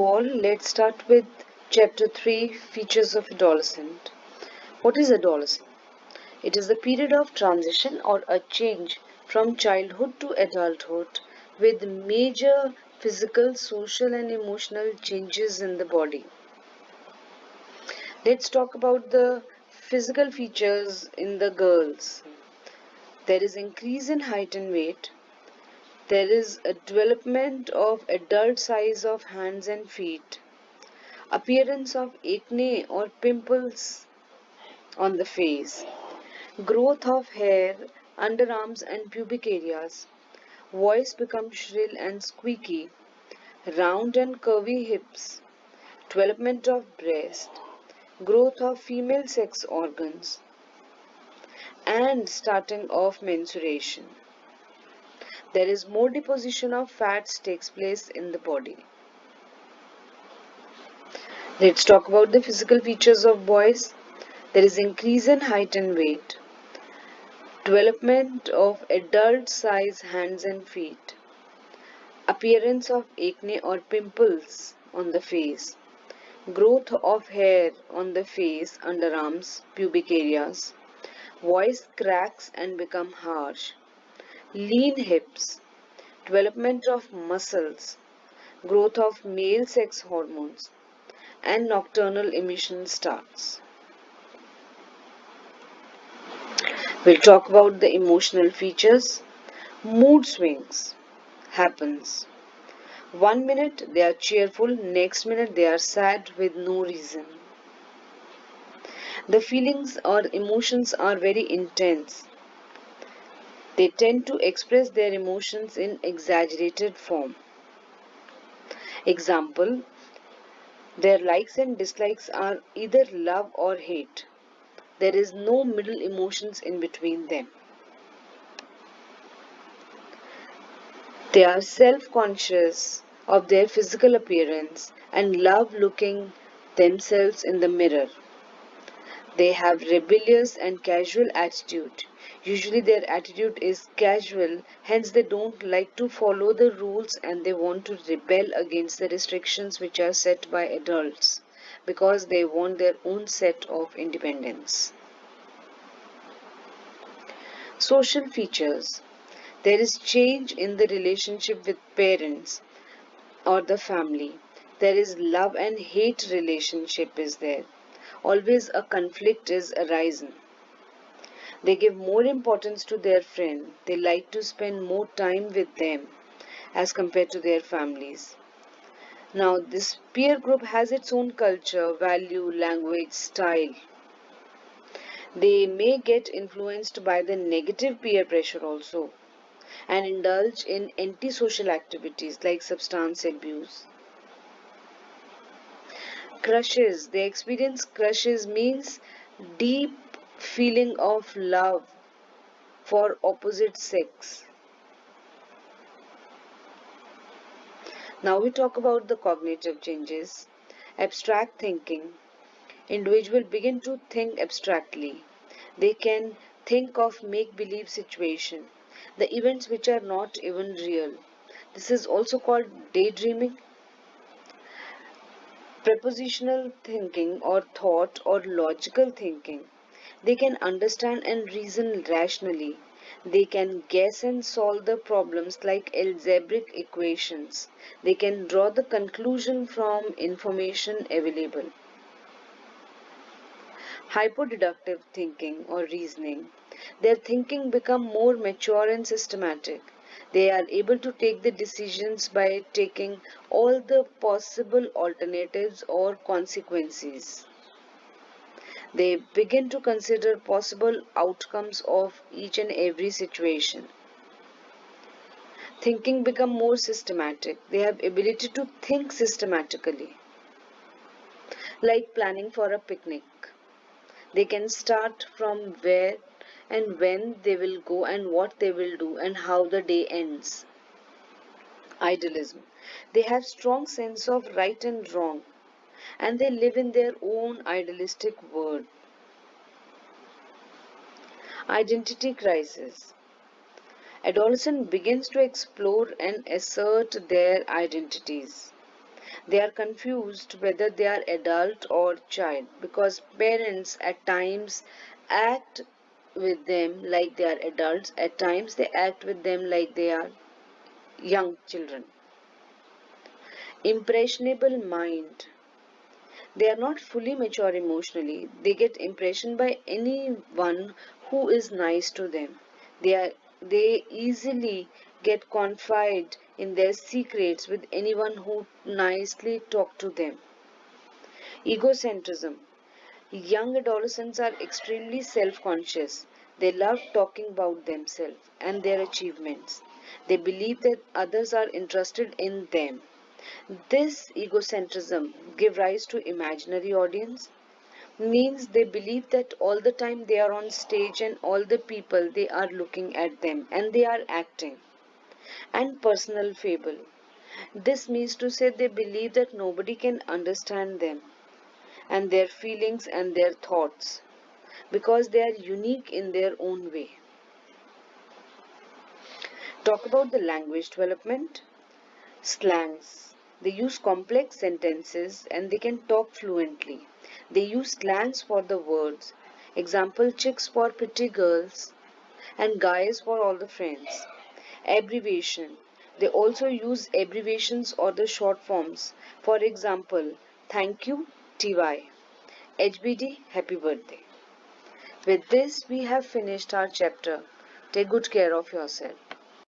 all, let's start with Chapter 3 Features of Adolescent. What is adolescence? It is the period of transition or a change from childhood to adulthood with major physical, social, and emotional changes in the body. Let's talk about the physical features in the girls. There is increase in height and weight. There is a development of adult size of hands and feet. Appearance of acne or pimples on the face. Growth of hair, underarms and pubic areas. Voice becomes shrill and squeaky. Round and curvy hips. Development of breast. Growth of female sex organs. And starting of menstruation. There is more deposition of fats takes place in the body. Let's talk about the physical features of boys. There is increase in height and weight. Development of adult size hands and feet. Appearance of acne or pimples on the face. Growth of hair on the face, underarms, pubic areas. Voice cracks and become harsh. Lean hips. Development of muscles. Growth of male sex hormones. And nocturnal emission starts. We'll talk about the emotional features. Mood swings happens. 1 minute they are cheerful, next minute they are sad with no reason. The feelings or emotions are very intense. They tend to express their emotions in exaggerated form. Example, their likes and dislikes are either love or hate. There is no middle emotions in between them. They are self-conscious of their physical appearance and love looking themselves in the mirror. They have rebellious and casual attitude. Usually their attitude is casual, hence they don't like to follow the rules and they want to rebel against the restrictions which are set by adults because they want their own set of independence. Social features. There is change in the relationship with parents or the family. There is love and hate relationship is there. Always a conflict is arising. They give more importance to their friend. They like to spend more time with them as compared to their families. Now, this peer group has its own culture, value, language, style. They may get influenced by the negative peer pressure also and indulge in antisocial activities like substance abuse. Crushes, they experience crushes means deep feeling of love for opposite sex. Now we talk about the cognitive changes. Abstract thinking. Individuals begin to think abstractly. They can think of make-believe situation, the events which are not even real. This is also called daydreaming. Prepositional thinking or thought or logical thinking. They can understand and reason rationally. They can guess and solve the problems like algebraic equations. They can draw the conclusion from information available. Hypodeductive thinking or reasoning. Their thinking become more mature and systematic. They are able to take the decisions by taking all the possible alternatives or consequences. They begin to consider possible outcomes of each and every situation. Thinking become more systematic. They have ability to think systematically, like planning for a picnic. They can start from where and when they will go and what they will do and how the day ends. Idealism. They have strong sense of right and wrong and they live in their own idealistic world. Identity crisis. Adolescent begins to explore and assert their identities. They are confused whether they are adult or child because parents at times act with them like they are adults, at times they act with them like they are young children. Impressionable mind. They are not fully mature emotionally. They get impression by anyone who is nice to them. They are they easily get confide in their secrets with anyone who nicely talk to them. Egocentrism. Young adolescents are extremely self-conscious. They love talking about themselves and their achievements. They believe that others are interested in them. This egocentrism gives rise to imaginary audience, means they believe that all the time they are on stage and all the people they are looking at them and they are acting. And personal fable. This means to say they believe that nobody can understand them and their feelings and their thoughts because they are unique in their own way. Talk about the language development. Slangs. They use complex sentences and they can talk fluently. They use slangs for the words. Example, chicks for pretty girls and guys for all the friends. Abbreviation. They also use abbreviations or the short forms. For example, thank you, TY. HBD, happy birthday. With this, we have finished our chapter. Take good care of yourself.